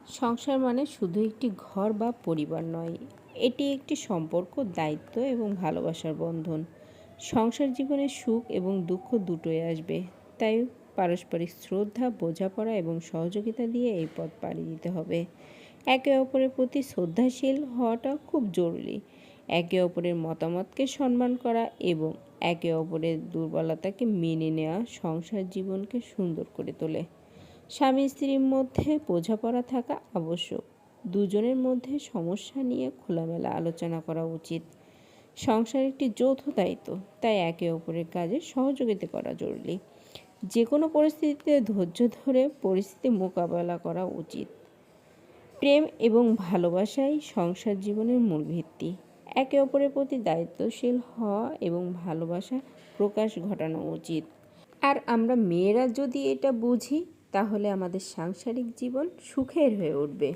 সংসার মানে শুধু একটি ঘর বা পরিবার নয়, এটি একটি সম্পর্ক, দায়িত্ব এবং ভালোবাসার বন্ধন। সংসার জীবনে সুখ এবং দুঃখ দুটোই আসবে, তাই পারস্পরিক শ্রদ্ধা, বোঝাপড়া এবং সহযোগিতা দিয়ে এই পথ পাড়ি দিতে হবে। একে অপরের প্রতি শ্রদ্ধাশীল হওয়াটা খুব জরুরি। একে অপরের মতামতকে সম্মান করা এবং একে অপরের দুর্বলতাকে মেনে নেওয়া সংসার জীবনকে সুন্দর করে তোলে। স্বামী স্ত্রীর মধ্যে বোঝাপড়া থাকা আবশ্যক। দুজনের মধ্যে সমস্যা নিয়ে খোলামেলা আলোচনা করা উচিত। সংসার একটি যৌথ দায়িত্ব, তাই একে অপরের কাজে সহযোগিতা করা জরুরি। যে কোনো পরিস্থিতিতে ধৈর্য ধরে পরিস্থিতি মোকাবেলা করা উচিত। প্রেম এবং ভালোবাসাই সংসার জীবনের মূল ভিত্তি। একে অপরের প্রতি দায়িত্বশীল হওয়া এবং ভালোবাসা প্রকাশ ঘটানো উচিত। আর আমরা মেয়েরা যদি এটা বুঝি, তাহলে আমাদের সাংসারিক জীবন সুখের হয়ে উঠবে।